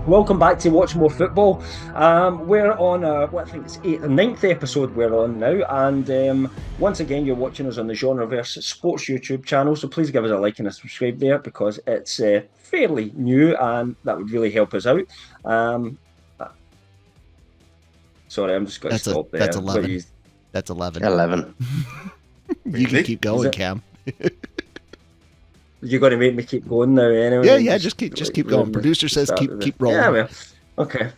Welcome back to Watch More Football. We're on I think it's the ninth episode we're on now, and once again you're watching us on the Genreverse Sports YouTube channel. So please give us a like and a subscribe there because it's fairly new, and that would really help us out. Sorry, I'm just going to stop there. That's 11. That's 11. 11. You can keep going, Cam. You're going to make me keep going now, anyway. Yeah. Just keep going. Producer says keep rolling. Yeah, well, okay.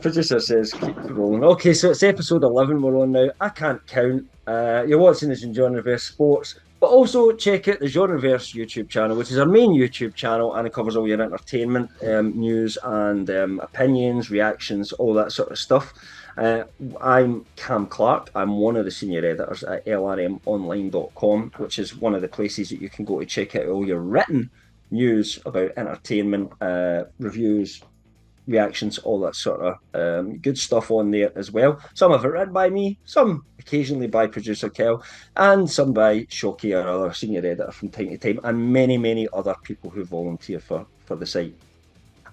Producer says keep rolling. Okay, so it's episode 11 we're on now. I can't count. You're watching this in Genreverse Sports, but also check out the Genreverse YouTube channel, which is our main YouTube channel, and it covers all your entertainment, news, and opinions, reactions, all that sort of stuff. I'm Cam Clark. I'm one of the senior editors at lrmonline.com, which is one of the places that you can go to check out all your written news about entertainment, reviews, reactions, all that sort of good stuff on there as well. Some of it written by me, some occasionally by producer Kel, and some by Shockey, our other senior editor from time to time, and many, many other people who volunteer for the site.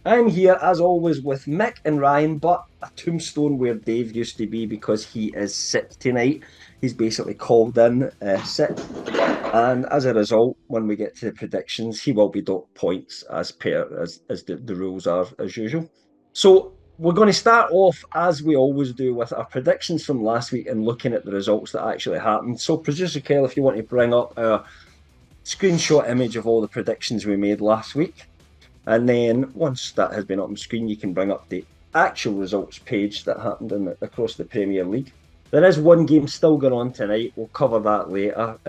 I'm here, as always, with Mick and Ryan, but a tombstone where Dave used to be because he is sick tonight. He's basically called in sick. And as a result, when we get to the predictions, he will be docked points as the rules are, as usual. So we're going to start off, as we always do, with our predictions from last week and looking at the results that actually happened. So, Producer Kel, if you want to bring up a screenshot image of all the predictions we made last week. And then once that has been up on screen, you can bring up the actual results page that happened across the Premier League. There is one game still going on tonight. We'll cover that later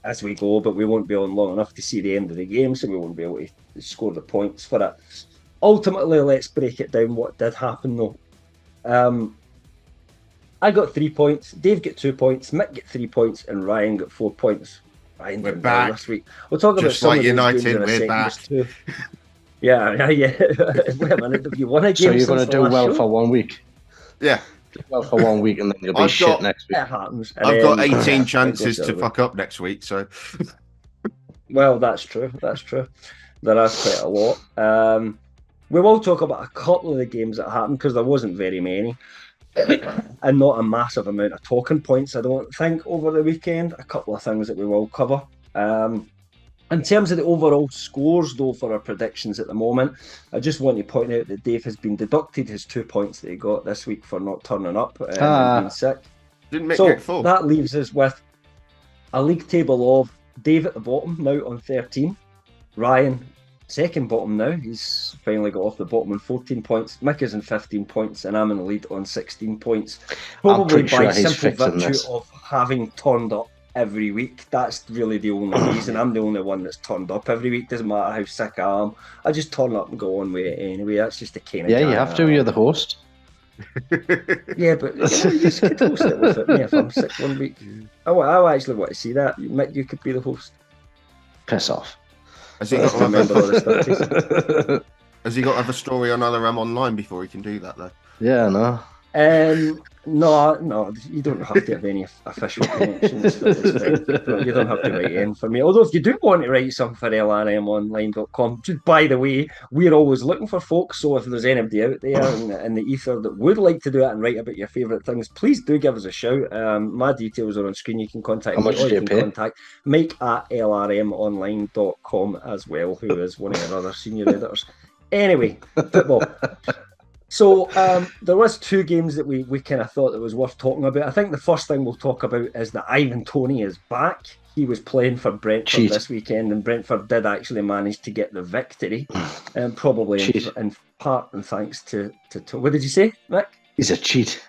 as we go, but we won't be on long enough to see the end of the game, so we won't be able to score the points for it. Ultimately, let's break it down what did happen though. I got 3 points, Dave got 2 points, Mick got 3 points, and Ryan got 4 points. We're back this week. We'll talk about some like of United. We're back. Too. Yeah. Wait a minute. If you won a game, so you're going to do well for 1 week. Yeah. Well for 1 week, and then you'll be shit next week. It happens. I've got 18 chances to fuck up next week. So. Well, that's true. There are quite a lot. We will talk about a couple of the games that happened because there wasn't very many. And not a massive amount of talking points, I don't think, over the weekend. A couple of things that we will cover. In terms of the overall scores, though, for our predictions at the moment, I just want to point out that Dave has been deducted his 2 points that he got this week for not turning up and being sick. Didn't make it full. That leaves us with a league table of Dave at the bottom, now on 13. Ryan, second bottom now. He's finally got off the bottom on 14 points. Mick is in 15 points, and I'm in the lead on 16 points. Probably by simple virtue of having turned up every week. That's really the only reason. I'm the only one that's turned up every week. Doesn't matter how sick I am. I just turn up and go on with it anyway. That's just the kind of you have to. You're the host. Yeah, but you could host it with me if I'm sick 1 week. I actually want to see that. Mick, you could be the host. Piss off. Has he got to remember all this stuff? Has he got to have a story on Nott'm online before he can do that, though? Yeah, no. No, you don't have to have any official connections for this thing. You don't have to write in for me. Although if you do want to write something for lrmonline.com, by the way, we're always looking for folks, so if there's anybody out there in the ether that would like to do it and write about your favourite things, please do give us a shout. My details are on screen. You can contact me, or you can contact Mike at lrmonline.com as well, who is one of our other senior editors. Anyway, football. So there was 2 games that we kind of thought it was worth talking about. I think the first thing we'll talk about is that Ivan Toney is back. He was playing for Brentford this weekend, and Brentford did actually manage to get the victory, probably in part and thanks to what did you say, Mick? He's a cheat.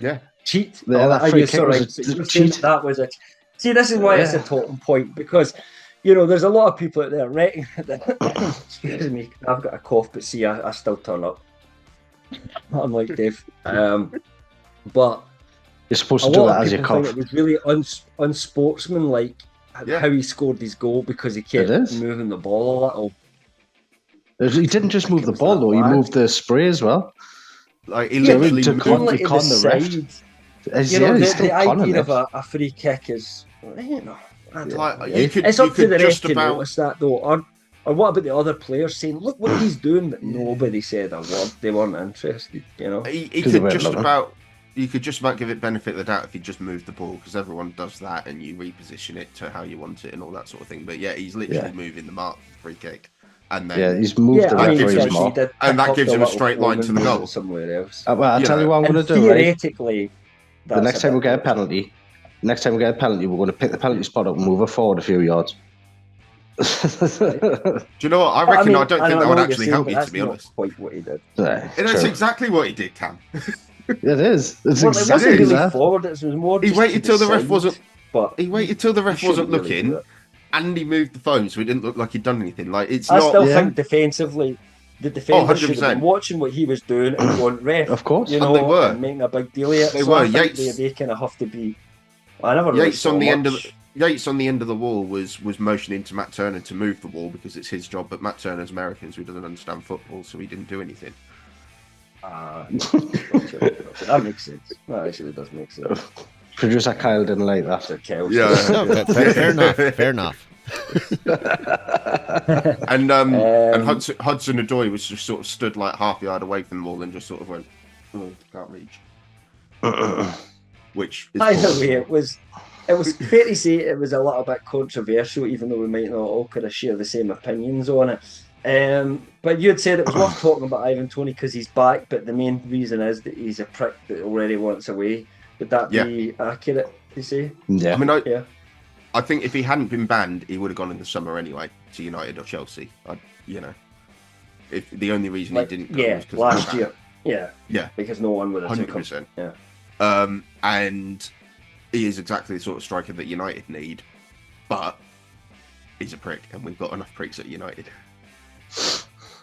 Yeah, cheat. That free kick was a cheat. That was a. See, this is why it's a talking point, because there's a lot of people out there writing. Excuse me, I've got a cough, but see, I still turn up. I'm like Dave, but you're supposed to do that as your cough. It was really unsportsmanlike how he scored his goal because he kept moving the ball a little. He didn't just move the ball though; he moved the spray as well. Like he literally to con the ref. The idea of a free kick is, it's up to the referee to notice that though. Or what about the other players saying, "Look what he's doing," but nobody said a word. They weren't interested. You know, he could just about. You could just about give it benefit of the doubt if he just moved the ball, because everyone does that and you reposition it to how you want it and all that sort of thing. But yeah, he's literally moving the mark for the free kick. And then he's moved the referee's mark. And that gives him a straight line to the goal. Somewhere else. Well, I'll tell you what I'm going to do, theoretically, the next time we get a penalty, we're going to pick the penalty spot up and move it forward a few yards. Do you know what? I reckon I don't think that would actually help you, to be honest. Quite what he did. That's exactly what he did, Cam. It is. It's exactly exactly really forward. It was more. He waited till the ref wasn't. But he waited till the ref wasn't looking, and he moved the phone, so he didn't look like he'd done anything. Like it's. I still think defensively, the defender should have been watching what he was doing and going, "Ref." Of course, you know, and they were and making a big deal of it. They were. They kind of have to be. I never really Yates on the end of Yates on the end of the wall was motioning to Matt Turner to move the wall because it's his job, but Matt Turner's American, so he doesn't understand football, so he didn't do anything. That makes sense. That actually does make sense. Producer Kyle didn't like that. Yeah, fair enough. Fair enough. And Hudson Odoi was just sort of stood like half a yard away from the wall and just sort of went, "Oh, can't reach." Which is either way, it was fair to say it was a little bit controversial, even though we might not all kind of share the same opinions on it. But you had said it was worth talking about Ivan Toney because he's back, but the main reason is that he's a prick that already wants away. Would that be accurate to say? Yeah. I mean, I think if he hadn't been banned, he would have gone in the summer anyway to United or Chelsea. If the only reason he didn't go was because last year. Yeah, because no one would have 100%. Yeah. And he is exactly the sort of striker that United need, but he's a prick, and we've got enough pricks at United.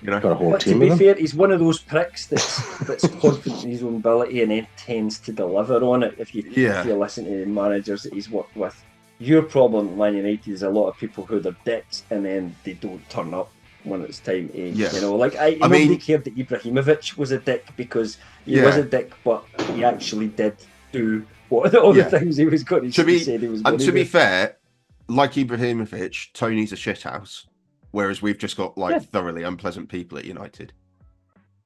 You know, got a whole but team. To be fair, he's one of those pricks that's confident in his own ability and then tends to deliver on it. If you listen to the managers that he's worked with, your problem at Man United is a lot of people who are dicks and then they don't turn up when it's time to, you know, like nobody cared that Ibrahimovic was a dick because he was a dick, but he actually did do all the things he was going to say he was going to do. To be fair, like Ibrahimovic, Toney's a shithouse. Whereas we've just got thoroughly unpleasant people at United.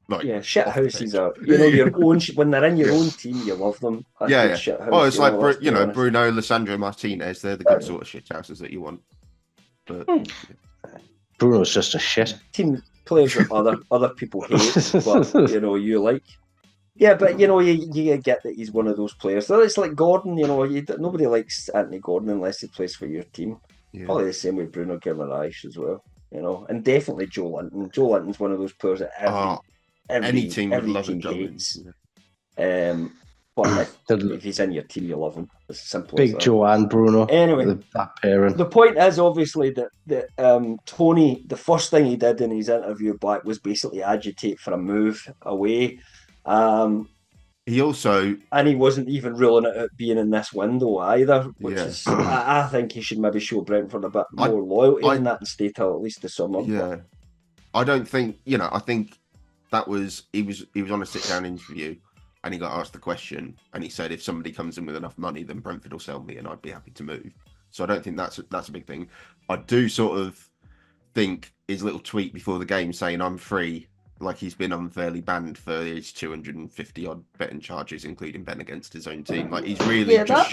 Like shit houses are, you know, your own when they're in your own team, you love them. Shit house, it's like Bruno, Lissandro Martinez. They're the good sort of shit houses that you want. But Bruno's just a shit team. Players that other people hate, but you know you like. Yeah, but you know you get that he's one of those players. So it's like Gordon. You know, nobody likes Anthony Gordon unless he plays for your team. Yeah. Probably the same with Bruno Guimaraes as well. You know, and definitely Joe Linton. Joe Linton's one of those players that every team hates. But if he's in your team, you love him. It's simple. Big Joe and Bruno. Anyway, that pairing. The point is obviously that Toney, the first thing he did in his interview back was basically agitate for a move away. He wasn't even ruling it out being in this window either, which is I think he should maybe show Brentford a bit more loyalty than that and stay till at least the summer. Yeah, I don't think I think that was he was on a sit down interview and he got asked the question and he said if somebody comes in with enough money then Brentford will sell me and I'd be happy to move. So I don't think that's a big thing. I do sort of think his little tweet before the game saying I'm free. Like he's been unfairly banned for his 250 odd betting charges, including betting against his own team. Like he's really he's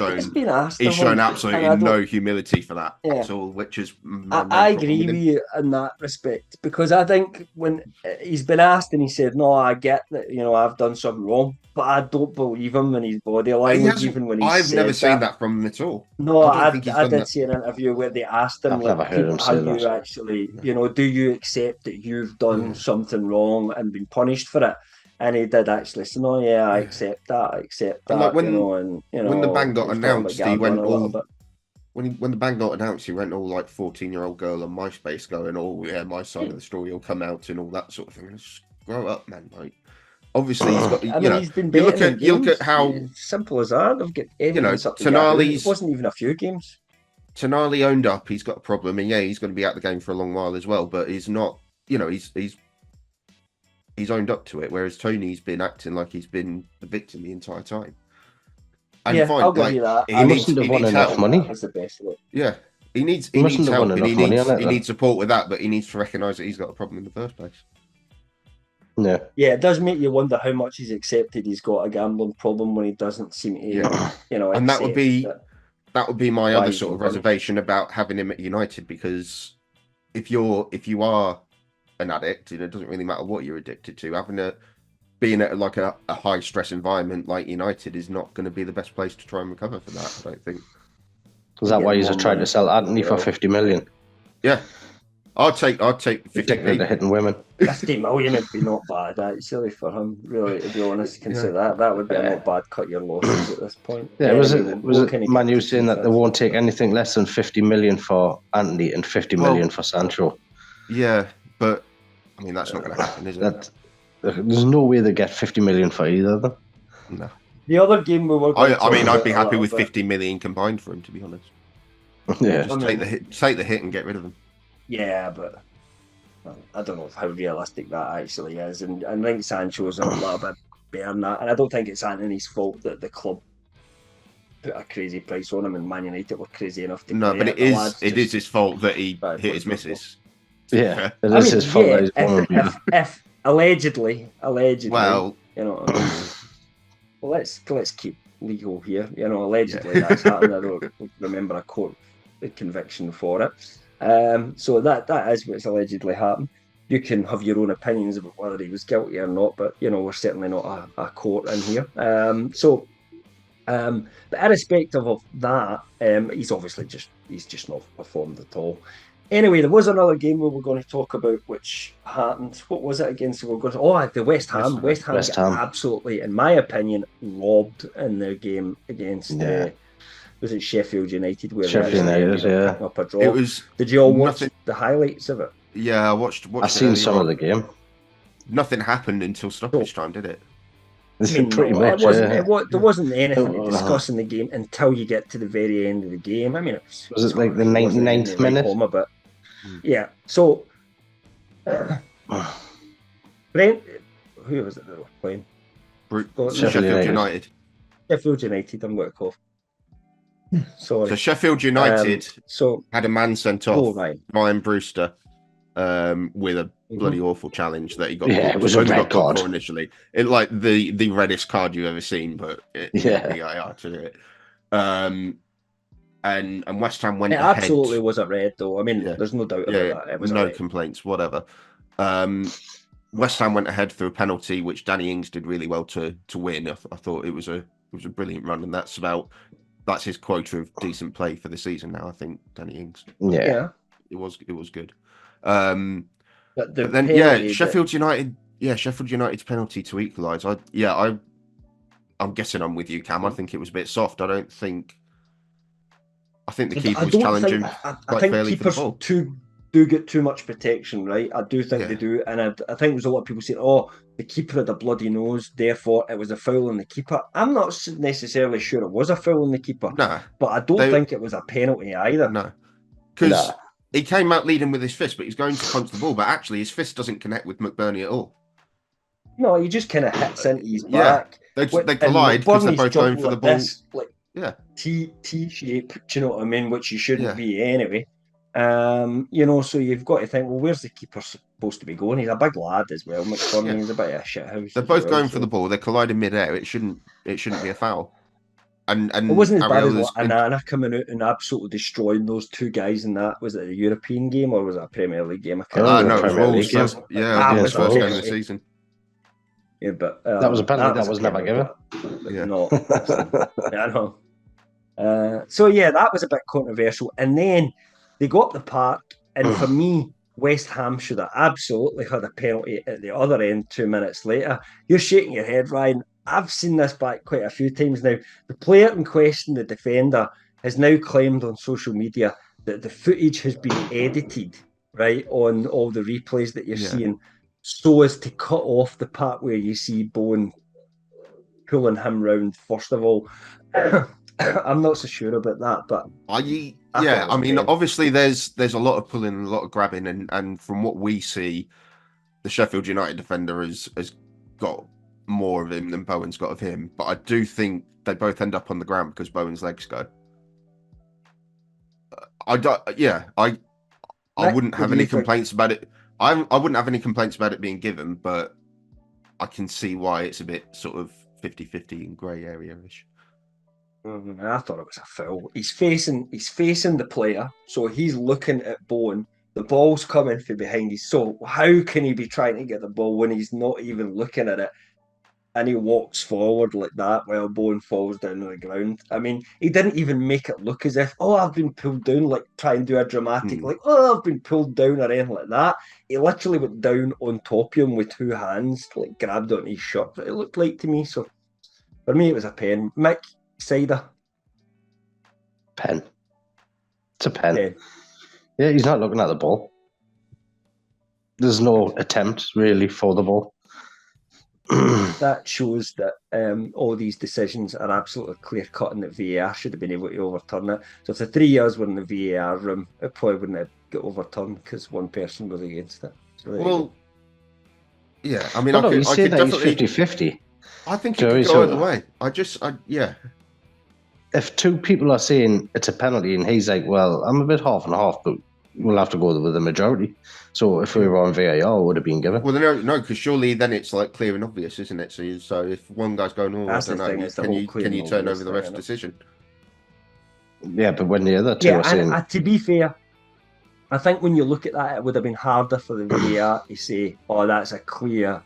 shown absolutely no humility for that at all, which is. I agree with you in that respect because I think when he's been asked and he said, "No, I get that, you know, I've done something wrong," but I don't believe him in his body language, even when I've never seen that from him at all. No, I did see an interview where they asked him, you know, do you accept that you've done something wrong and been punished for it? And he did actually say, "No, I accept that. Like when, when the ban got announced, he went all. When the ban got announced, he went all like 14-year-old girl on MySpace, going, "Oh yeah, my side of the story will come out," and all that sort of thing. Just grow up, man. Like, obviously, he's got. He's been you look at how simple as that. They've got evidence up to Tonali's. It wasn't even a few games. Tonali owned up. He's got a problem, and he's going to be out of the game for a long while as well. But he's not. He's owned up to it, whereas Toney's been acting like he's been the victim the entire time. And I'll give you that. He mustn't have won enough money. That's the best of it. Yeah, He needs mustn't have help, won and enough money on it, he then. needs support with that, but he needs to recognise that he's got a problem in the first place. Yeah. Yeah, it does make you wonder how much he's accepted he's got a gambling problem when he doesn't seem to, And that would be my why other he's sort of not done. reservation about having him at United, because if you are an addict, it doesn't really matter what you're addicted to. Being at like a high stress environment like United is not going to be the best place to try and recover for that, I don't think. Is that why he's more trying money, to sell Anthony for 50 million? Yeah, I'd take Particularly 50p. hitting women. 50 million would be not bad, actually, for him, really, to be honest. Consider that would be a not bad cut your losses at this point. Yeah, Anyway, was what can it he Man get U to saying that they Newcastle? won't take anything less than 50 million for Anthony and 50 million for Sancho? Yeah, but I mean that's not going to happen, is it? There's no way they get 50 million for either of them. No. The other game we were going to I mean, talk I'd be about a happy little with bit. 50 million combined for him, to be honest. Yeah. Just take the hit and get rid of him. Yeah, but I don't know how realistic that actually is. And I think Sancho's a little bit better than that. And I don't think it's Anthony's fault that the club put a crazy price on him and Man United were crazy enough to No, pay but it. it is his fault that he Bad hit his football. missus. Yeah, it is his fault that he's born. If allegedly, Well, you know, well, let's keep legal here. You know, allegedly that's happened. I don't remember a court conviction for it. So that is what's allegedly happened. You can have your own opinions about whether he was guilty or not, but we're certainly not a court in here. But irrespective of that, he's obviously just not performed at all. Anyway, there was another game we were going to talk about, which happened. What was it against? The West Ham. West Ham got absolutely, in my opinion, robbed in their game against. Was it Sheffield United? Where Sheffield United, picking up a draw. Did you all watch the highlights of it? Yeah, I watched. I've seen some of the game. Nothing happened until stoppage time, did it? Pretty much. There wasn't anything to discuss in the game until you get to the very end of the game. I mean, was it like the 99th minute? Home a bit. Yeah. So, Brent, who was it that were playing? Sheffield United. Sheffield United. I'm going to call. Sorry. So Sheffield United had a man sent off, Ryan Brewster, with a bloody awful challenge that he got. Yeah, it was a red card for initially. It like the reddest card you've ever seen, but VAR to it. And West Ham went ahead. It absolutely was a red, though. I mean, there's no doubt about that. It was no complaints, whatever. West Ham went ahead through a penalty, which Danny Ings did really well to win. I thought it was a brilliant run, and that's his quota of decent play for the season now. I think Danny Ings. Yeah. It was good. But then Sheffield United's penalty to equalise. I'm guessing I'm with you, Cam. I think it was a bit soft. I think the keeper was challenging quite fairly for the ball. Do get too much protection, right? I do think they do, and I think there's a lot of people saying, "Oh, the keeper had a bloody nose, therefore it was a foul on the keeper." I'm not necessarily sure it was a foul on the keeper, but I don't think it was a penalty either. No, because he came out leading with his fist, but he's going to punch the ball, but actually his fist doesn't connect with McBurney at all. No, he just kind of hits into his back. They collide because they're both going for the ball. T shape, do you know what I mean? Which he shouldn't be anyway. So you've got to think, well, where's the keeper supposed to be going? He's a big lad as well. McBurney is a bit of a shithouse. They're both going for the ball. They collide in mid-air. It shouldn't be a foul. And it wasn't as bad as Anana coming out and absolutely destroying those two guys in that. Was it a European game or was it a Premier League game? I can't remember. No, it was Wolves' first. Yeah, it was first game of the season. Yeah, but that was a penalty that was never given. No, I know. That was a bit controversial. And then they got up the park, and for me, West Ham should have absolutely had a penalty at the other end 2 minutes later. You're shaking your head, Ryan. I've seen this back quite a few times now. The player in question, the defender, has now claimed on social media that the footage has been edited, right, on all the replays that you're seeing, so as to cut off the part where you see Bowen pulling him round, first of all. I'm not so sure about that, but I mean, obviously there's a lot of pulling and a lot of grabbing, and from what we see, the Sheffield United defender has got more of him than Bowen's got of him. But I do think they both end up on the ground because Bowen's legs go. I don't. Yeah, I Nick, wouldn't what have do you any think? complaints about it. I wouldn't have any complaints about it being given, but I can see why it's a bit sort of 50-50 in grey area-ish. I thought it was a foul. He's facing the player, so he's looking at Bowen. The ball's coming from behind his. So how can he be trying to get the ball when he's not even looking at it? And he walks forward like that while Bowen falls down on the ground. I mean, he didn't even make it look as if, oh, I've been pulled down, like try and do a dramatic, like, oh, I've been pulled down or anything like that. He literally went down on top of him with two hands, like grabbed onto his shirt. It looked like to me. So for me, it was a pen. Mick, cider. Pen. It's a pen. Pen. Yeah, he's not looking at the ball. There's no attempt really for the ball. That shows that all these decisions are absolutely clear cut and that VAR should have been able to overturn it. So if the 3 years were in the VAR room, it probably wouldn't have got overturned because one person was against it. So Well, yeah, I mean, No, I you say could that he's definitely. 50-50. I think it So could he's go a- either way. Yeah. If two people are saying it's a penalty and he's like, well, I'm a bit half and half, but we'll have to go with the majority. So if we were on VAR, it would have been given. Well, no, because surely then it's like clear and obvious, isn't it? So if one guy's going, oh, That's I the don't thing, know, it's the can whole you clear can you and turn obvious over the thing, ref's isn't it? decision? Yeah, but when the other two are saying, To be fair, I think when you look at that, it would have been harder for the VAR to say, oh, that's a clear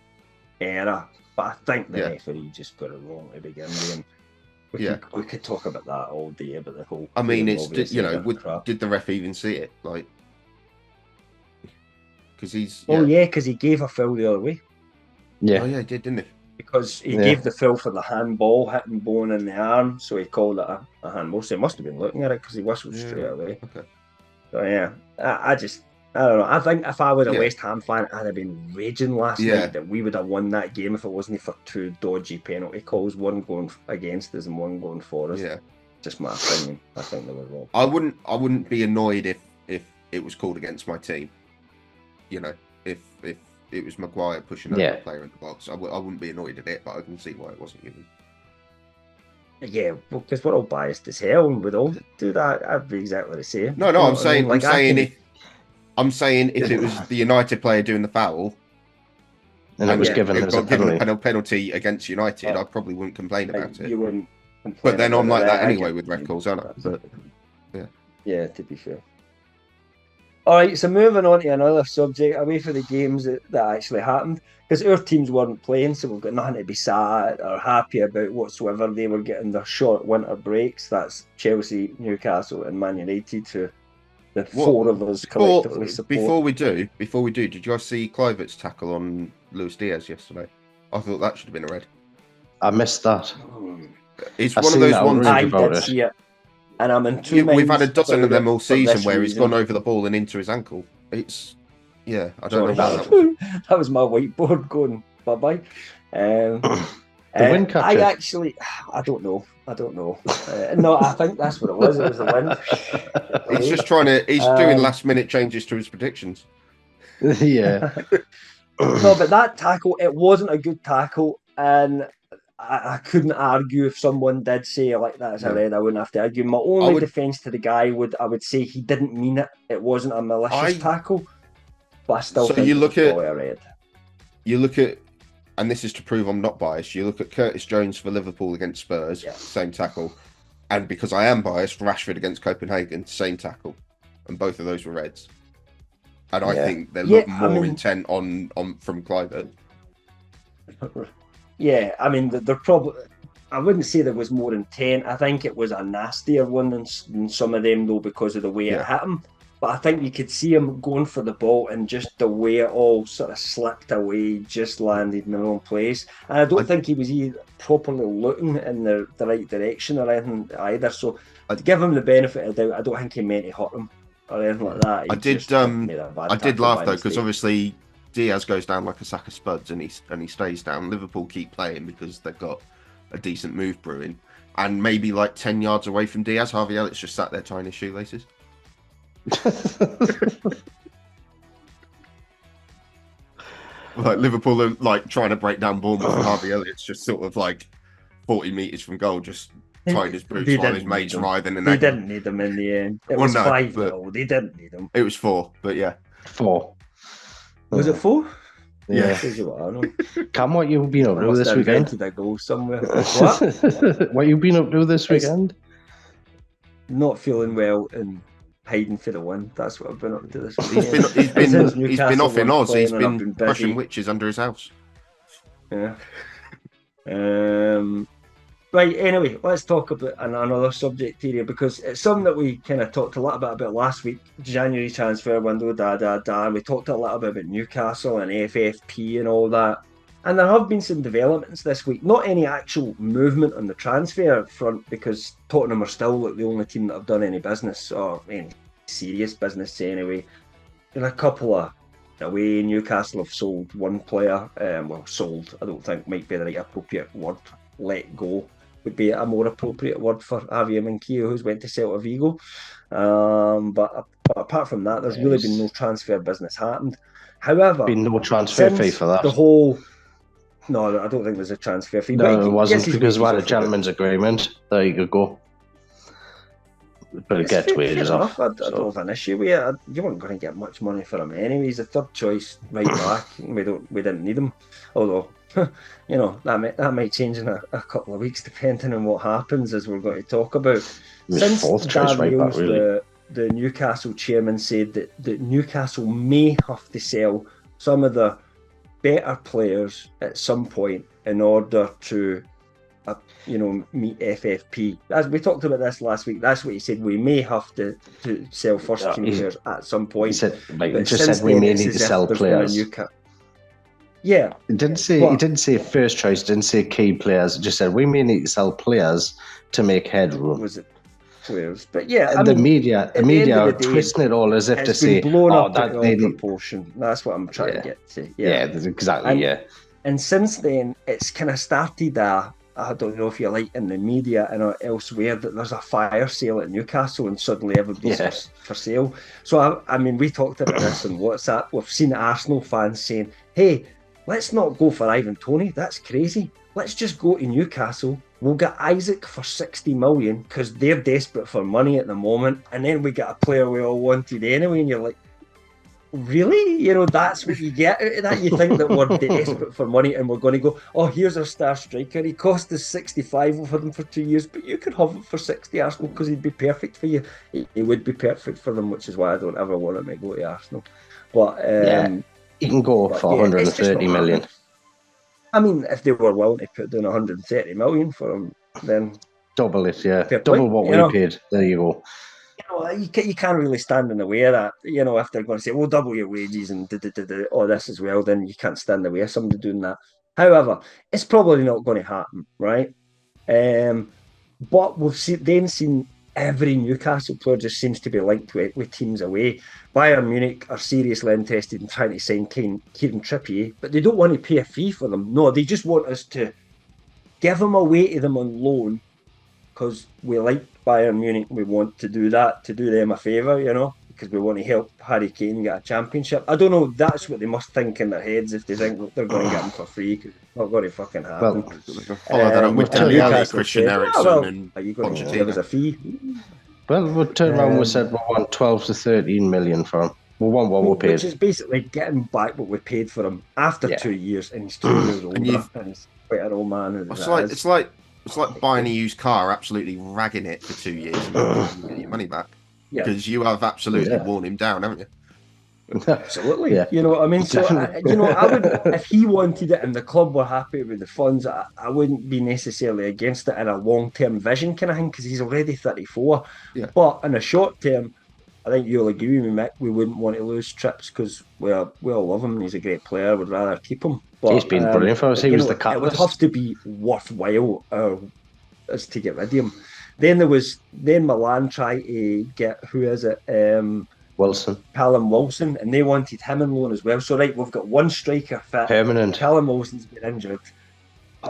error. But I think the Yeah. referee just got it wrong to begin with. And Yeah. we could talk about that all day, about the whole. I mean, clear and it's obvious crap. did the ref even see it? Like, because he's Oh yeah, because he gave a foul the other way. yeah, Oh yeah, he did, didn't he? Because he Yeah. gave the foul for the handball hitting Bowen in the arm, so he called it a handball. So he must have been looking at it because he whistled Yeah. straight away. Okay. So yeah, I don't know. I think if I was a Yeah. West Ham fan, I'd have been raging last Yeah. night that we would have won that game if it wasn't for two dodgy penalty calls, one going against us and one going for us. Yeah. Just my opinion. I think they were wrong. I wouldn't be annoyed if it was called against my team. You know, if it was Maguire pushing over Yeah. a player in the box, I wouldn't be annoyed at it, but I can see why it wasn't given. Yeah, because we're all biased as hell, and we'd all do that. I'd be exactly the same. No, You know I'm what I saying mean? Like, I'm saying if it was the United player doing the foul and it was yeah, given it as a got given penalty. a penalty against United, Oh. I probably wouldn't complain about it. you wouldn't complain But then I'm about like it, that I anyway get with what ref you calls, mean. aren't I? But yeah. Yeah, to be fair. All right, so moving on to another subject, away from the games that actually happened, because our teams weren't playing, so we've got nothing to be sad or happy about whatsoever. They were getting their short winter breaks. That's Chelsea, Newcastle, and Man United, who the four of us collectively support. Before we do, did you guys see Kluivert's tackle on Luis Diaz yesterday? I thought that should have been a red. I missed that. It's I've one of seen those that ones. already. I about did it. see it, and I'm in two We've had a minds dozen of about them all it for season this where he's reason. gone over the ball and into his ankle. It's yeah, I Sorry, don't know why that was. that was my whiteboard going bye-bye. The wind I catcher. actually, I don't know. No, I think that's what it was. It was the wind. He's just trying to. He's doing last-minute changes to his predictions. Yeah. No, but that tackle, it wasn't a good tackle, and I couldn't argue if someone did say like that's a red. I wouldn't have to argue. My only defense to the guy I would say he didn't mean it. It wasn't a malicious tackle, but I still think it was probably a red. You look at, and this is to prove I'm not biased. You look at Curtis Jones for Liverpool against Spurs, same tackle, and because I am biased, Rashford against Copenhagen, same tackle, and both of those were reds. And I think they look more intent on from Kluivert. Yeah, I mean, they're probably. I wouldn't say there was more intent. I think it was a nastier one than some of them, though, because of the way it hit him. But I think you could see him going for the ball and just the way it all sort of slipped away, just landed in the wrong place. And I don't think he was either properly looking in the right direction or anything either. So to give him the benefit of the doubt, I don't think he meant to hurt him or anything like that. I did laugh though, because obviously Diaz goes down like a sack of spuds and he stays down. Liverpool keep playing because they've got a decent move brewing. And maybe like 10 yards away from Diaz, Harvey Elliott's just sat there tying his shoelaces. Like Liverpool are like trying to break down Bournemouth and Harvey Elliott's just sort of like 40 metres from goal, just tied his boots They while his didn't mates need 'em. riding an They egg. didn't need them in the end. It Well, was no, 5-0. They didn't need them. It was 4, but yeah. 4. Was it 4? Yeah. Says you what I know. Cam, what you been up I to must this have weekend? invented a goal somewhere. What? What you been up to this weekend? Not feeling well and hiding for the win. That's what I've been up to this He's weekend. been Since he's been Newcastle off in weren't Oz. He's playing and I've been busy. crushing witches under his house. Yeah. Right, anyway, let's talk about another subject here because it's something that we kind of talked a little bit about last week. January transfer window, and we talked a little bit about Newcastle and FFP and all that. And there have been some developments this week. Not any actual movement on the transfer front because Tottenham are still like the only team that have done any business or any serious business anyway. In a couple of away, Newcastle have sold one player. Sold, I don't think might be the right appropriate word. Let go would be a more appropriate word for Javier Manquillo, who's went to Celta Vigo. But apart from that, there's really been no transfer business happened. However, Been no transfer fee for that. The whole... No, I don't think there's a transfer fee. No, but it wasn't yes, because we had a gentleman's agreement. There you go. But it gets wages off. I don't have an issue with it. You weren't going to get much money for him anyway. He's a third choice right back. We didn't need him. Although, that might change in a couple of weeks depending on what happens, as we're going to talk about. Since fourth choice right back, really. The Newcastle chairman said that Newcastle may have to sell some of the better players at some point in order to meet FFP. As we talked about this last week, that's what he said. We may have to sell first team players at some point. He said, we may need to sell players. Yeah, he didn't say first choice. Didn't say key players. It just said we may need to sell players to make headroom. Was it players? But yeah, and the media are twisting it all as if to say, blown up that they proportion. That's what I'm trying to get to. Yeah, exactly. And since then, it's kind of started I don't know if you like in the media and elsewhere that there's a fire sale at Newcastle and suddenly everybody's for sale. So I mean, we talked about this on WhatsApp. We've seen Arsenal fans saying, "Hey, let's not go for Ivan Toney. That's crazy. Let's just go to Newcastle. We'll get Isaac for 60 million because they're desperate for money at the moment, and then we get a player we all wanted anyway." And you're like, really? That's what you get out of that? You think that we're desperate for money and we're going to go, oh, here's our star striker. He cost us 65 for them for 2 years, but you could have him for 60, Arsenal, because he'd be perfect for you. He would be perfect for them, which is why I don't ever want him to go to Arsenal. But he can go for 130 million. I mean, if they were willing to put down 130 million for him, then double it, double what we paid. There you go. You can't really stand in the way of that. If they're going to say, "Well, double your wages and all this as well," then you can't stand in the way of somebody doing that. However, it's probably not going to happen, right? But we've seen every Newcastle player just seems to be linked with teams away. Bayern Munich are seriously interested in trying to sign Kieran Trippier, but they don't want to pay a fee for them. No, they just want us to give him away to them on loan because we like Bayern Munich. We want to do that to do them a favour, because we want to help Harry Kane get a championship. I don't know. That's what they must think in their heads if they think they're going to get him for free, because it's not going to fucking happen. Follow that up with Daniele, Christian Eriksen, and are you going to give us a fee? Well, we'll turn around. We said we want 12 to 13 million for him. We want what we paid, which is basically getting back what we paid for him after 2 years, and he's 2 years older, and he's quite an old man. It's like buying a used car, absolutely ragging it for 2 years and getting your money back. Because you have absolutely worn him down, haven't you? Absolutely. Yeah. You know what I mean? So, I would, if he wanted it and the club were happy with the funds, I wouldn't be necessarily against it in a long-term vision kind of thing, because he's already 34. Yeah. But in a short term, I think you'll agree with me, Mick, we wouldn't want to lose Trips because we all love him and he's a great player. We'd rather keep him. But, he's been brilliant for us. He was the catalyst. It would have to be worthwhile as to get rid of him. Then Milan tried to get, who is it? Wilson. Callum Wilson, and they wanted him on loan as well. So we've got one striker fit. Permanent. Callum Wilson's been injured.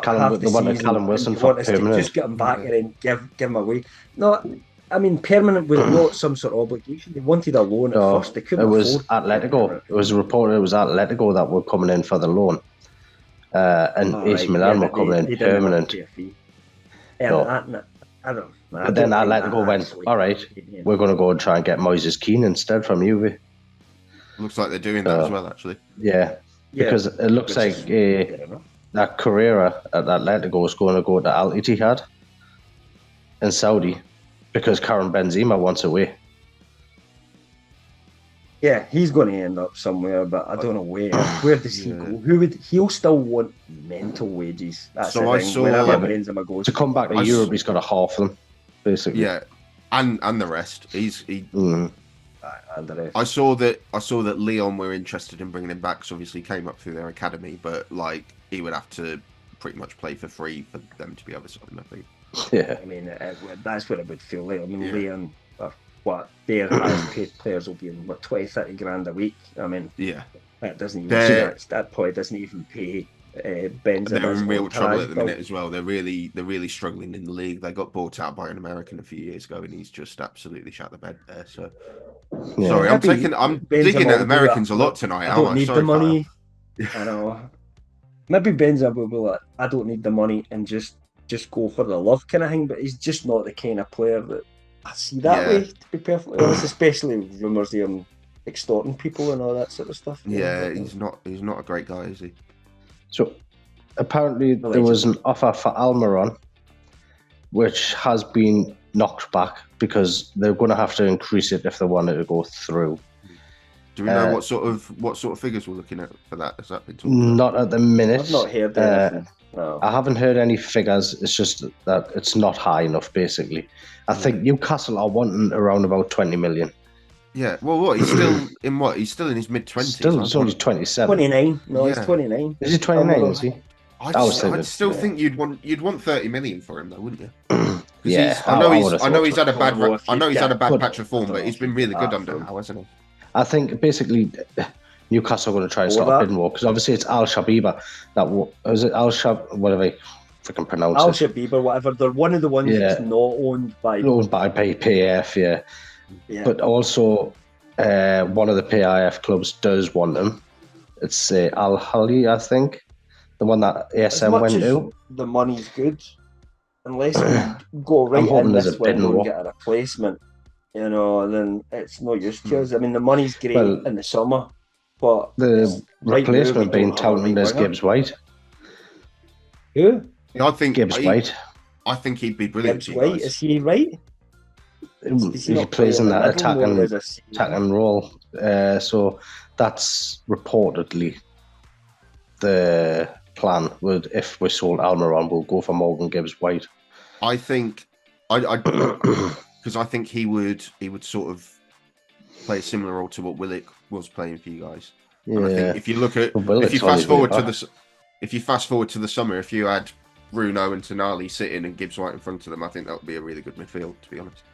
Callum Wilson for permanent. Just get him back and then give him away. No, I mean, permanent was not some sort of obligation. They wanted a loan at first. They couldn't afford. It was Atletico. It was reported it was Atletico that were coming in for the loan. And AC Milan were coming in permanent. I don't. But then Atletico went, all right, we're going to go and try and get Moises Keane instead from Juve. Looks like they're doing that as well, actually. Yeah, because it looks like that Carrera at Atletico is going to go to Al Ittihad in Saudi because Karim Benzema wants away. Yeah, he's going to end up somewhere, but I don't know where. Where does he go? He'll still want mental wages. That's So the I thing. saw- Whenever Benzema goes To come back to Europe, he's got to half them, basically. Yeah, and the rest. And the rest. I saw that Leon were interested in bringing him back. So obviously he came up through their academy, but like he would have to pretty much play for free for them to be able to sign him, I think. Yeah. I mean, that's what it would feel like. I mean, Leon, their highest paid players will be in 20, 30 grand a week. I mean, that doesn't even that probably doesn't even pay Benzema. They're in real trouble at the minute as well. They're really struggling in the league. They got bought out by an American a few years ago, and he's just absolutely shut the bed there. So sorry, I'm digging at Americans a lot tonight. I don't need the money. I know. Maybe Benzema will be like, I don't need the money and just go for the love kind of thing. But he's just not the kind of player that I see that way. To be perfectly honest, especially rumours of him extorting people and all that sort of stuff. Yeah, he's not a great guy, is he? So apparently there was an offer for Almiron, which has been knocked back because they're going to have to increase it if they wanted to go through. Do we know what sort of figures we're looking at for that? Has that been talked about? Not at the minute. I've not heard anything. No. I haven't heard any figures. It's just that it's not high enough, basically. I think Newcastle are wanting around about 20 million. Yeah. Well, what? He's still in what? He's still in his mid-20s. Still, he's only 27. 29. No, he's 29. Is he 29? Is he? I'd still think you'd want 30 million for him, though, wouldn't you? Yeah. I know he's had a bad patch of form, but he's been really good under now, hasn't he? I think basically Newcastle are going to try and start a bidding war because obviously it's Al Shabiba is it Al Shab whatever I freaking pronounce Al it. Shabiba, whatever. They're one of the ones that's not owned by PAF, but also one of the PIF clubs does want him. It's Al Hali, I think, the one that ASM went to. The money's good, unless we go right in this window and get a replacement. Then it's no use to us. I mean, the money's great in the summer, but the replacement being touted as Gibbs White. Who? I think Gibbs White. I think he'd be brilliant. Gibbs White, is he right? He plays in that attacking role. So that's reportedly the plan. If we sold Almiron, we'll go for Morgan Gibbs White. I think because I think he would sort of play a similar role to what Willock was playing for you guys. Yeah. And I think if you look at if you fast forward to the summer, if you had Bruno and Toney sitting and Gibbs White in front of them, I think that would be a really good midfield, to be honest.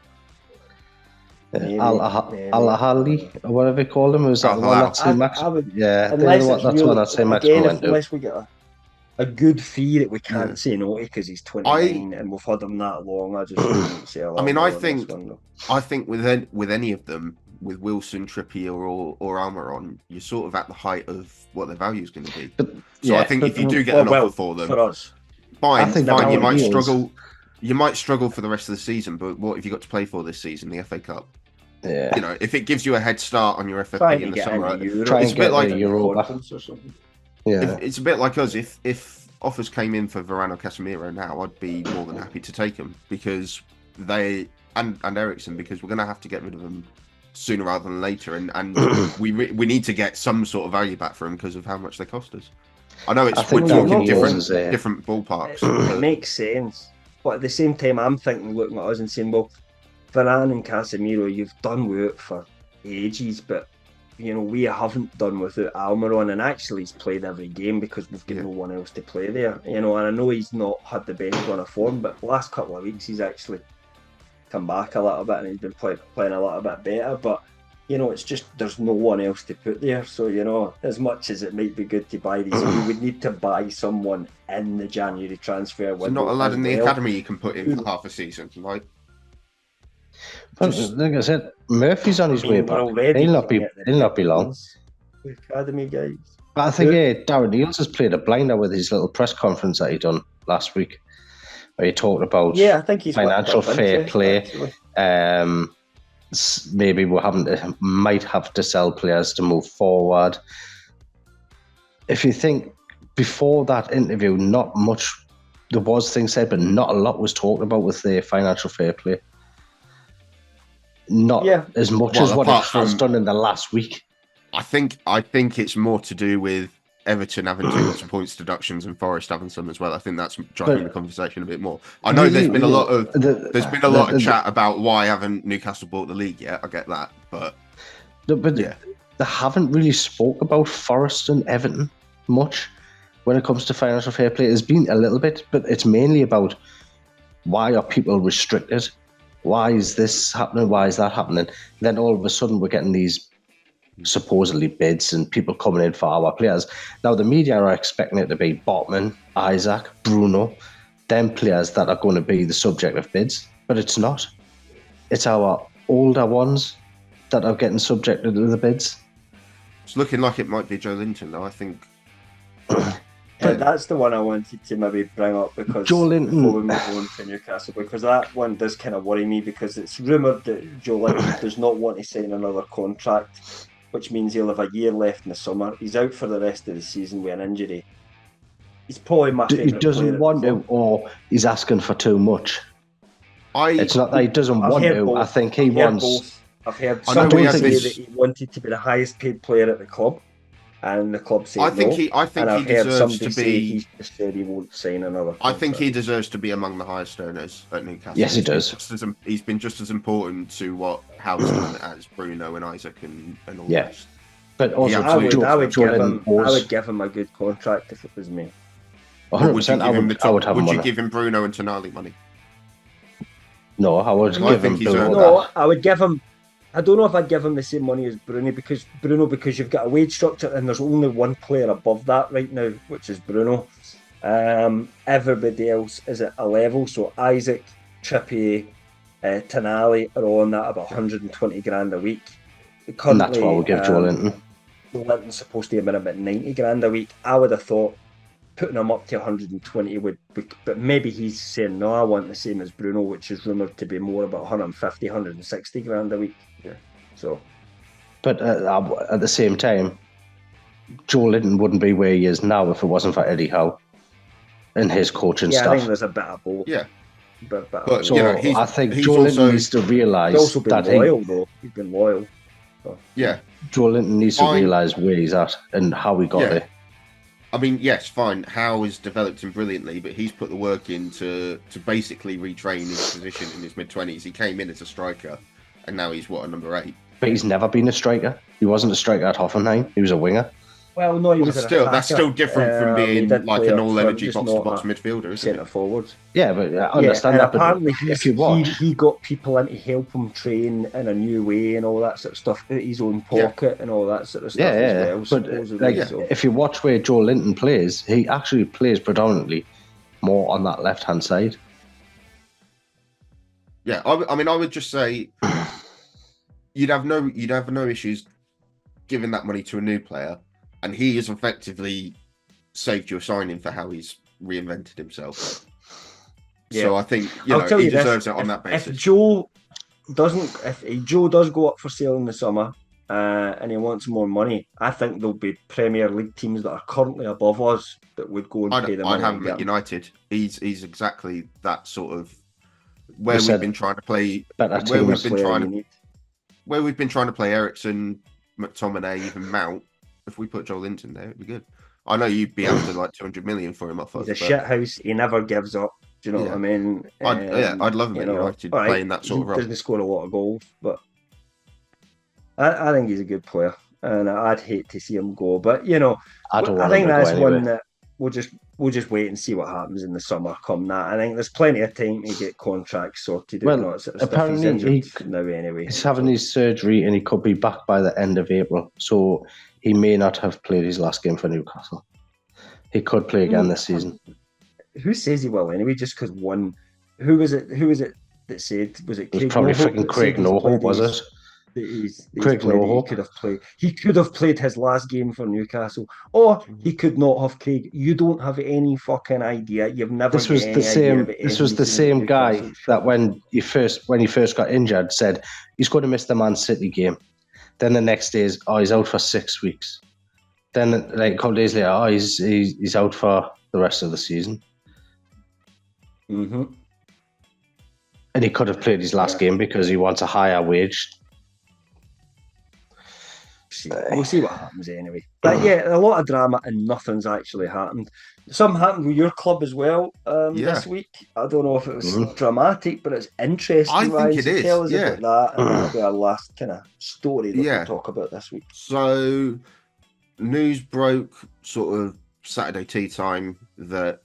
Al-Ahali, or whatever they call him, was that the one that's Max? That's one I'd say Max went to. Unless we get a good fee that we can't say no to because he's 29 and we've had him that long, I just wouldn't say a lot. I mean, I think with any of them, with Wilson, Trippier, or Almiron, you're sort of at the height of what their value is going to be. I think if you do get an offer for them, for us, fine, you might struggle. You might struggle for the rest of the season, but what have you got to play for this season? The FA Cup. Yeah. If it gives you a head start on your FFP in the summer, it's a bit like Europa. Yeah. It's a bit like us. If offers came in for Varane or Casemiro now, I'd be more than happy to take them because they and Eriksen, because we're going to have to get rid of them sooner rather than later, and we need to get some sort of value back for them because of how much they cost us. I know we're talking different ballparks. It makes sense, but at the same time, I'm looking at us and saying, well, Varane and Casemiro, you've done work for ages, but we haven't done without Almiron, and actually he's played every game because we've got no one else to play there. And I know he's not had the best run of form, but the last couple of weeks he's actually come back a little bit and he's been playing a little bit better. But it's just there's no one else to put there. So as much as it might be good to buy these, we would need to buy someone in the January transfer window. So not a lad in the academy you can put in for half a season, like. Like I said, Murphy's on his way back. He'll not be long. Academy guys. But I think Darren Eales has played a blinder with his little press conference that he done last week, where he talked about I think he's financial fair play. Actually. Maybe might have to sell players to move forward. If you think before that interview, not much, there was things said, but not a lot was talked about with the financial fair play. Not as much as what it has done in the last week. I think it's more to do with Everton having too much points deductions and Forest having some as well. I think that's driving the conversation a bit more. I know there's been a lot of chat about why haven't Newcastle bought the league yet. I get that, but they haven't really spoke about Forest and Everton much when it comes to financial fair play. There's been a little bit, but it's mainly about why are people restricted? Why is this happening? Why is that happening? And then all of a sudden we're getting these supposedly bids and people coming in for our players. Now the media are expecting it to be Botman, Isaac, Bruno, them players that are going to be the subject of bids, but it's not. It's our older ones that are getting subjected to the bids. It's looking like it might be Joe Linton though, I think. But that's the one I wanted to maybe bring up because Joe Linton, before we move on to Newcastle, because that one does kind of worry me because it's rumoured that Joe Linton does not want to sign another contract, which means he'll have a year left in the summer. He's out for the rest of the season with an injury. He's probably my favourite player. He doesn't want to, or he's asking for too much. It's not that he doesn't want to. Both. I think he wants. Both. I've heard someone say that he wanted to be the highest paid player at the club, and the club said I think no. he deserves to be. He just said he won't sign another contract. I think he deserves to be among the highest earners at Newcastle. Yes, he does. He's been just as important to what Howe's done as Bruno and Isaac and all the rest. But also, I would give him a good contract if it was me. 100%. Would you give him Bruno and Toney money? No, I would give him Bruno. No, I would give him. I don't know if I'd give him the same money as Bruno because you've got a wage structure and there's only one player above that right now, which is Bruno. Everybody else is at a level. So Isaac, Trippier, Toney are on that about 120 grand a week. Currently, and that's what we'll give Joe Linton. Linton's supposed to be about 90 grand a week. I would have thought putting him up to 120 would be, but maybe he's saying no, I want the same as Bruno, which is rumoured to be more about 150, 160 grand a week. Yeah. So, but at the same time, Joe Linton wouldn't be where he is now if it wasn't for Eddie Howe and his coaching stuff. I think there's a bit of both. Yeah. But so I think Joe Linton needs to realise he's also been loyal, though. He's been loyal. So. Yeah. Joe Linton needs to realise where he's at and how he got there. I mean, yes, fine. Howe has developed him brilliantly, but he's put the work in to basically retrain his position in his mid-20s. He came in as a striker, and now he's, a number 8? But he's never been a striker. He wasn't a striker at Hoffenheim. He was a winger. Well, no, he was that's still different from being like an all-energy box-to-box midfielder, isn't centre forward. Yeah, but I understand that. Apparently, if you watch, he got people in to help him train in a new way and all that sort of stuff, out his own pocket and all that sort of stuff as well. But if you watch where Joe Linton plays, he actually plays predominantly more on that left-hand side. Yeah, I mean, I would just say you'd have no issues giving that money to a new player. And he has effectively saved your signing for how he's reinvented himself. Yeah. So I think he deserves it on that basis. If Joe does go up for sale in the summer and he wants more money, I think there'll be Premier League teams that are currently above us that would go and pay the money. I'd have him at United. He's exactly that sort of where we've been trying to play. Where we've been trying to play Ericsson, McTominay, even Mount. If we put Joe Linton there, it'd be good. I know you'd be after like 200 million for him off us. He's a shit house. He never gives up. Do you know what I mean? I'd love him at United playing that sort of role. He doesn't score a lot of goals, but I think he's a good player, and I'd hate to see him go. But I think that's one that we'll just wait and see what happens in the summer. Come that, I think there's plenty of time to get contracts sorted. Well, apparently he's now anyway. He's having his surgery, and he could be back by the end of April. So he may not have played his last game for Newcastle. He could play again this season. Who says he will anyway? Just because one. Who was it that said? Was it? It was probably freaking Craig Nohope, was it? He's Craig played, no he hope. could have played. He could have played his last game for Newcastle, or he could not have. Craig, you don't have any fucking idea. You've never. This was the same. This was the same guy that when he first got injured said he's going to miss the Man City game. Then the next day is he's out for 6 weeks. Then like a couple of days later, he's out for the rest of the season. Mm-hmm. And he could have played his last game because he wants a higher wage. We'll see what happens anyway. But yeah, a lot of drama and nothing's actually happened. Something happened with your club as well this week. I don't know if it was dramatic, but it's interesting. I think it is. Tell us about that, and that'll be our last kind of story that we'll talk about this week. So, news broke sort of Saturday tea time that,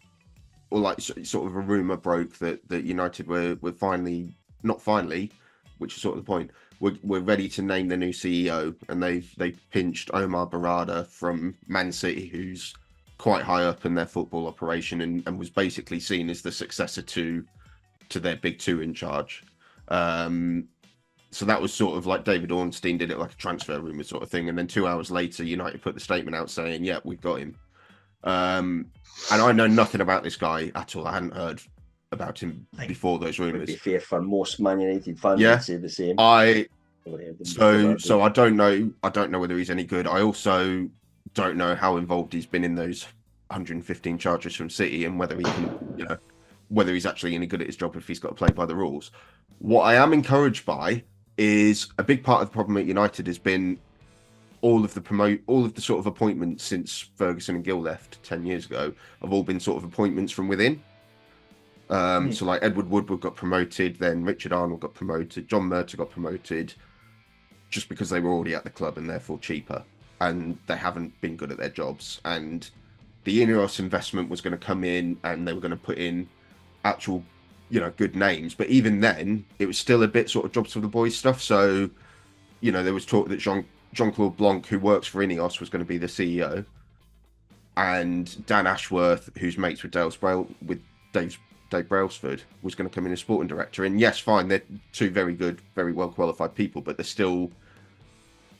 or like sort of a rumor broke that United were finally, not finally, which is sort of the point. We're ready to name the new CEO, and they've pinched Omar Barada from Man City, who's quite high up in their football operation and was basically seen as the successor to their big two in charge. So that was sort of like David Ornstein did it like a transfer rumor sort of thing, and then 2 hours later, United put the statement out saying, "Yeah, we've got him." And I know nothing about this guy at all. I hadn't heard about him before those rumors. To be fair, for most Man United fans, would say the same. So I don't know. I don't know whether he's any good. I also don't know how involved he's been in those 115 charges from City, and whether he can, whether he's actually any good at his job if he's got to play by the rules. What I am encouraged by is a big part of the problem at United has been all of the sort of appointments since Ferguson and Gill left 10 years ago have all been sort of appointments from within. So like Edward Woodward got promoted, then Richard Arnold got promoted, John Murtagh got promoted, just because they were already at the club and therefore cheaper, and they haven't been good at their jobs. And the Ineos investment was going to come in, and they were going to put in actual, good names. But even then, it was still a bit sort of jobs for the boys stuff. So, there was talk that Jean-Claude Blanc, who works for Ineos, was going to be the CEO, and Dan Ashworth, who's mates with Dave Brailsford, was going to come in as sporting director. And yes, fine, they're two very good, very well qualified people, but they're still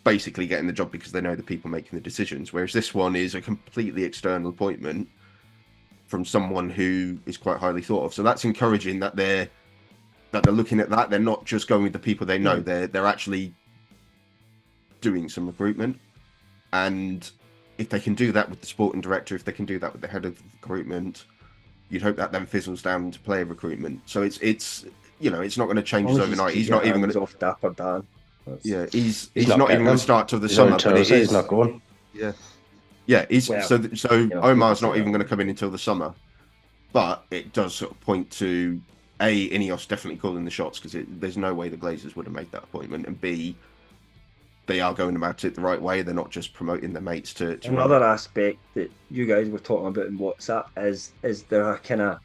basically getting the job because they know the people making the decisions. Whereas this one is a completely external appointment from someone who is quite highly thought of. So that's encouraging that they're looking at that. They're not just going with the people they know. They're actually doing some recruitment. And if they can do that with the sporting director, if they can do that with the head of recruitment, you'd hope that then fizzles down into player recruitment. So it's not going to change overnight. He's not even going to off Dapper Dan. He's not even going to start till the summer. But he's not going. Yeah. Omar's not even going to come in until the summer. But it does sort of point to Ineos definitely calling the shots, because there's no way the Glazers would have made that appointment, and B, they are going about it the right way. They're not just promoting their mates to another aspect that you guys were talking about in WhatsApp is there a kind of,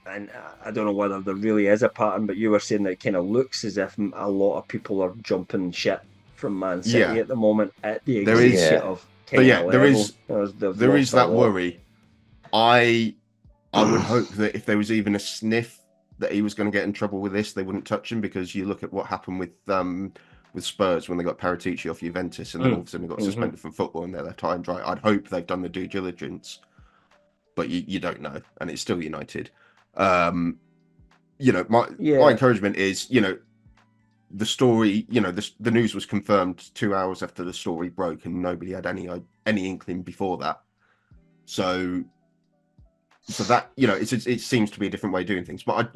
and I don't know whether there really is a pattern, but you were saying that it kind of looks as if a lot of people are jumping shit from Man City at the moment at the exit of level. There is that worry. I would hope that if there was even a sniff that he was going to get in trouble with this, they wouldn't touch him, because you look at what happened with Spurs when they got Paratici off Juventus, and then all of a sudden they got suspended from football and they're left high and dry. I'd hope they've done the due diligence, but you don't know, and it's still United. My encouragement is, the story, the news was confirmed 2 hours after the story broke, and nobody had any inkling before that. So that, it seems to be a different way of doing things. But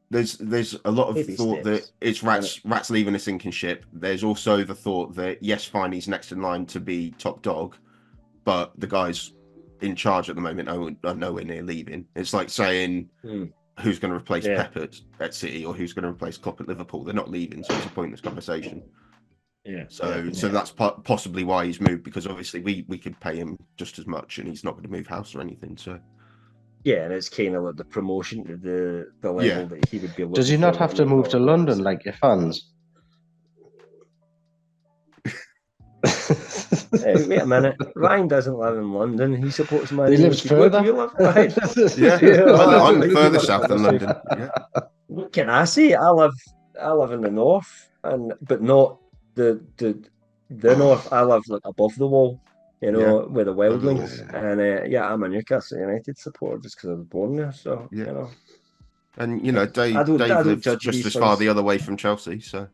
there's a lot of thought that it's Rats leaving a sinking ship. There's also the thought that, yes, fine, he's next in line to be top dog, but the guys in charge at the moment are nowhere near leaving. It's like saying who's going to replace Pep at City, or who's going to replace Klopp at Liverpool. They're not leaving, so it's a pointless conversation. So that's possibly why he's moved, because obviously we could pay him just as much, and he's not going to move house or anything. So and it's kind of like the promotion to the level that he would be. Does he not have to move to London like your fans? Hey, wait a minute. Ryan doesn't live in London. He supports Man He lives further. You live, Ryan? I'm further south than London. What can I say? I live I live in the north, but not the north. I live like above the wall, where the wildlings. And I'm a Newcastle United supporter just because I was born there. So And Dave I don't lives judge just these as far things. the other way from Chelsea, so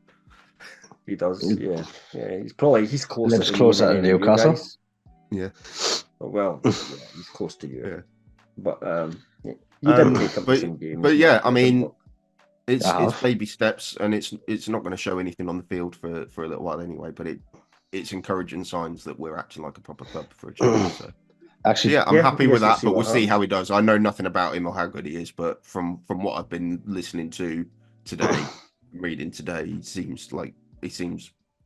He does. Yeah. He's closer. Lives closer to Newcastle. Yeah. Well, he's close to you. Yeah. But you did take him to some games. But yeah, I mean, I it's have. baby steps, and it's not going to show anything on the field for a little while anyway. But it's encouraging signs that we're acting like a proper club for a change. So. Actually, I'm happy with that, but we'll see happens. how he does. I know nothing about him or how good he is, but from what I've been listening to today, reading today, he seems.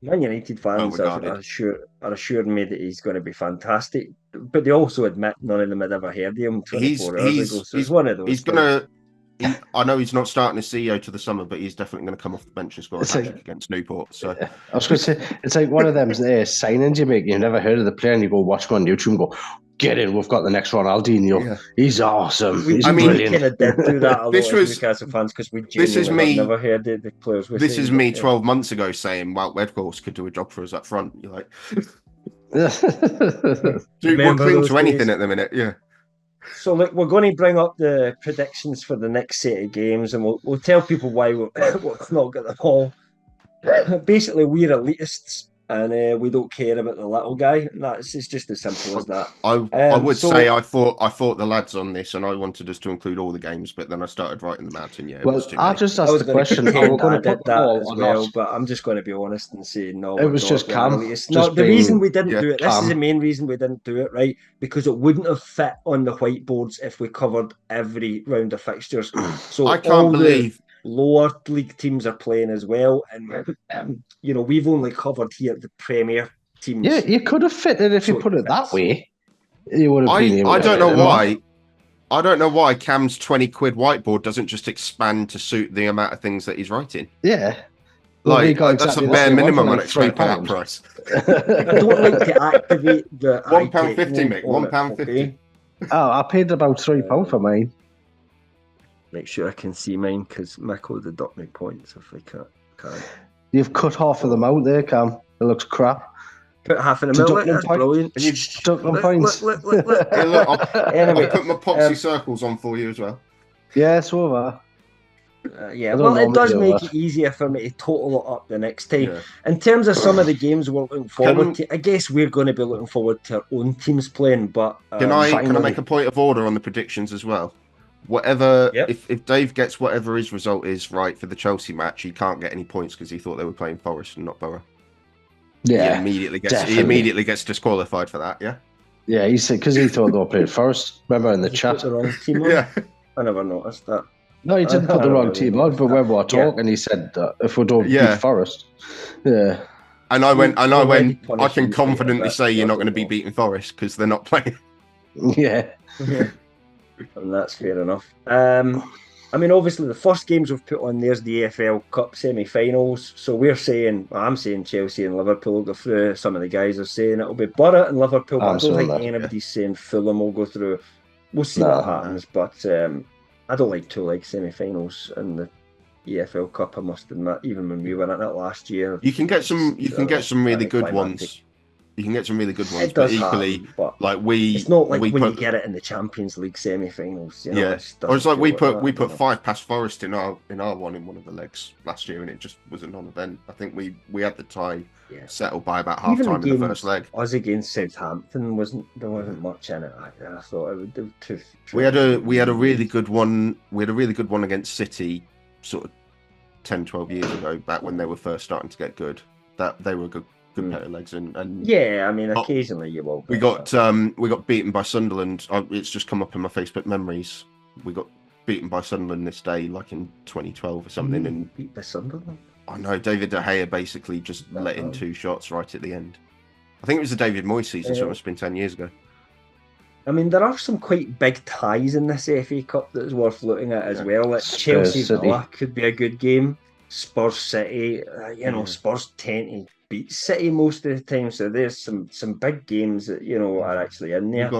Man United fans are assuring me that he's going to be fantastic, but they also admit none of them had ever heard of him 24 hours ago. So it's one of those. He's gonna. I know he's not starting as CEO to the summer, but he's definitely going to come off the bench and score a hat-trick against Newport. So I was going to say, it's like one of them signings you make. You've never heard of the player, and you go watch him on YouTube and go, "Get in! We've got the next Ronaldinho. Yeah. He's awesome. He's brilliant." We kind of did do that a lot as Newcastle fans because we genuinely have never heard the players. This is me 12 months ago saying, "Well, Wedgworth could do a job for us up front." You're like, dude, we're cling to anything at the minute. Yeah. So look, we're going to bring up the predictions for the next set of games, and we'll tell people why we've not got them all. Basically, we're elitists, and we don't care about the little guy. It's just as simple as that. I would say I thought the lads on this, and I wanted us to include all the games, but then I started writing them out, and I just asked the question. Are we going to put that as well? But I'm just going to be honest and say no. It was just Cam. No, the reason we didn't do it. This is the main reason we didn't do it, right? Because it wouldn't have fit on the whiteboards if we covered every round of fixtures. So I can't believe lower league teams are playing as well, and we've only covered here the Premier teams. Yeah, you could have fit it if you put it that way. You would have been able I don't know why. I don't know why Cam's 20 quid whiteboard doesn't just expand to suit the amount of things that he's writing. Yeah. That's a bare minimum I'd expect for that price. I don't like to activate the £1.50, Mick. £1.50. Oh, I paid about £3 for mine. Make sure I can see mine because Mick will deduct me points if I can't. You've cut half of them out there, Cam. It looks crap. Put half in the middle. That's brilliant. And you've stuck them points. Look, I'll put my poxy circles on for you as well. Yeah, so have I. It does make it easier for me to total it up the next time. Yeah. In terms of some of the games we're looking forward to, I guess we're going to be looking forward to our own teams playing. But can I make a point of order on the predictions as well? Whatever, if Dave gets whatever his result is right for the Chelsea match, he can't get any points because he thought they were playing Forest and not Borough. Yeah, he immediately gets disqualified for that. Yeah. Yeah, he said because he thought they were playing Forest. Remember in the chat? The wrong team on? Yeah, I never noticed that. No, he didn't put the wrong team on, but when we were talking, he said if we don't beat Forest, And I went. I can confidently say you're not going to be beating Forest because they're not playing. Yeah. And that's fair enough. I mean, obviously, the first games we've put on there's the EFL Cup semi-finals. So I'm saying Chelsea and Liverpool will go through. Some of the guys are saying it'll be Borough and Liverpool, but I don't think anybody's saying Fulham will go through. We'll see what happens, but I don't like two-leg semi-finals in the EFL Cup. I must admit, even when we were in it last year, you can get some really good ones. You can get some really good ones, but equally, it's not like when you get it in the Champions League semi-finals. Or it's like we put 5 past Forest in our one in one of the legs last year, and it just was a non-event. I think we had the tie settled by about half time in the first leg. Us against Southampton there wasn't much in it. I thought it would do too. We had a really good one. We had a really good one against City, sort of 10, 12 years ago, back when they were first starting to get good. That they were good pair of legs, and I mean, occasionally you will. We got beaten by Sunderland. It's just come up in my Facebook memories. We got beaten by Sunderland this day, like in 2012 or something. And beat by Sunderland. I know David De Gea basically just let in 2 shots right at the end. I think it was the David Moyes season, so it must have been 10 years ago. I mean, there are some quite big ties in this FA Cup that is worth looking at as well. Like Chelsea Villa could be a good game. Spurs City, Spurs tend to beat City most of the time, so there's some big games that are actually in there.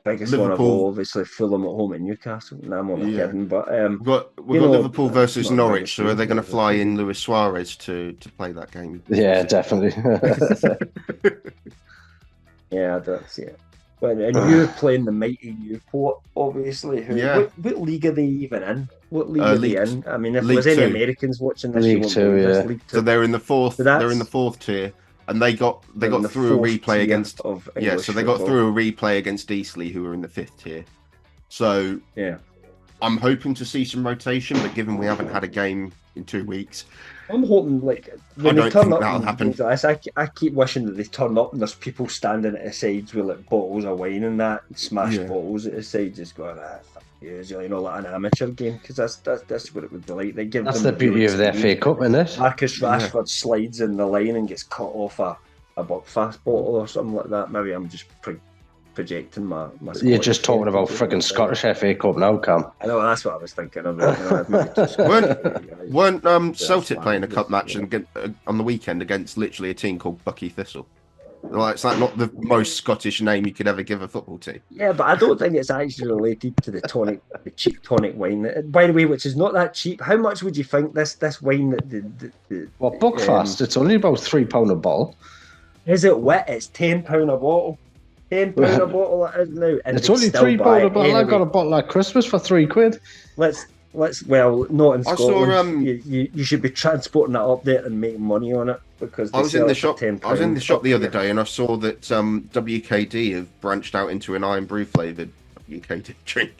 biggest one of all, obviously Fulham at home in Newcastle. No, I'm only kidding, but we've got Liverpool versus Norwich, so are they going to fly in Luis Suarez to play that game? Yeah, definitely. Yeah, that's it. But and you're playing the mighty Newport, obviously. What league are they even in? What league are they in? I mean, if there's any Americans watching this, League Two, yeah. League Two. So they're in the fourth. They're in the fourth tier, and they got through a replay against. So they got through a replay against Eastleigh, who were in the fifth tier. So yeah, I'm hoping to see some rotation, but given we haven't had a game in 2 weeks, I'm hoping when they turn up, that'll happen. I keep wishing that they turn up and there's people standing at the sides with bottles of wine and that, and smash bottles at the sides, just going, fuck you, like an amateur game, because that's what it would be like. They give that's the beauty of the FA Cup, isn't it? Marcus Rashford slides in the line and gets cut off a Buckfast bottle or something like that. Maybe I'm just projecting my You're just talking about freaking Scottish FA Cup now, Cam. I know, that's what I was thinking of. Weren't Celtic playing a cup match on the weekend against literally a team called Bucky Thistle? It's like not the most Scottish name you could ever give a football team. Yeah, but I don't think it's actually related to the cheap tonic wine. By the way, which is not that cheap. How much would you think this wine that Buckfast? It's only about £3 a bottle. Is it wet? It's £10 a bottle. £10 a bottle it is now. And it's only £3 a bottle. Anyway. I got a bottle at Christmas for £3. Let's not in Scotland. You should be transporting that up there and making money on it, because I was in the shop. I was in the shop the other day and I saw that WKD have branched out into an iron brew flavoured WKD drink.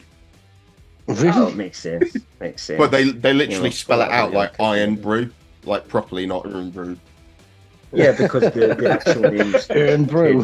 Really? Oh, makes sense. But they literally spell it out like iron brew, like properly, not iron brew. Yeah, because the actual name's Iron Brew.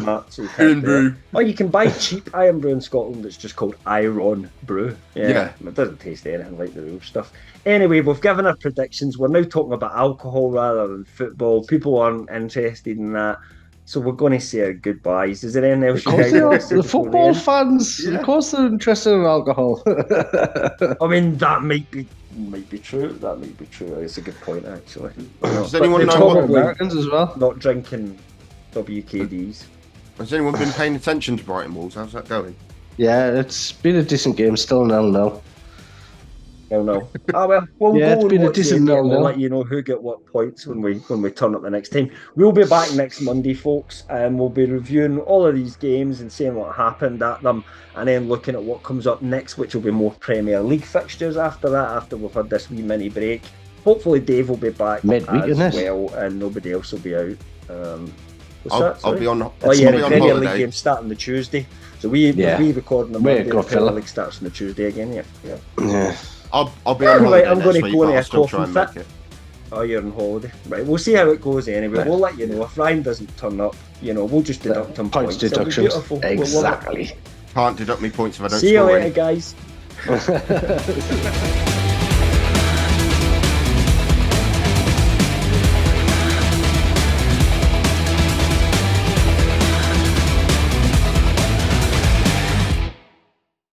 Iron Brew. Or you can buy cheap Iron Brew in Scotland that's just called Iron Brew. Yeah. It doesn't taste anything like the real stuff. Anyway, we've given our predictions. We're now talking about alcohol rather than football. People aren't interested in that. So we're going to say our goodbyes. Is there anything else you guys want to say? The football fans, of course they're interested in alcohol. I mean, that might be true. That might be true. It's a good point, actually. Does anyone know what Americans as well? Not drinking WKDs. Has anyone been paying attention to Brighton Wolves? How's that going? Yeah, it's been a decent game. Still 0-0. No. Oh well, we'll yeah, go it's been a decent game. We'll let you know who get what points when we turn up the next time. We'll be back next Monday, folks, and we'll be reviewing all of these games and seeing what happened at them, and then looking at what comes up next, which will be more Premier League fixtures after that. After we've had this wee mini break, hopefully Dave will be back midweek as well, and nobody else will be out. I'll be on. The Premier League game starting the Tuesday, so we recording on Monday. The Premier League starts on the Tuesday again. Yeah. I'll be on holiday. I'm going to go in a coffee fit. Oh, you're on holiday. Right, we'll see how it goes anyway. Right. We'll let you know. If Ryan doesn't turn up, we'll just deduct him points. Deductions. Exactly. Can't deduct me points if I don't see score. See you later, guys.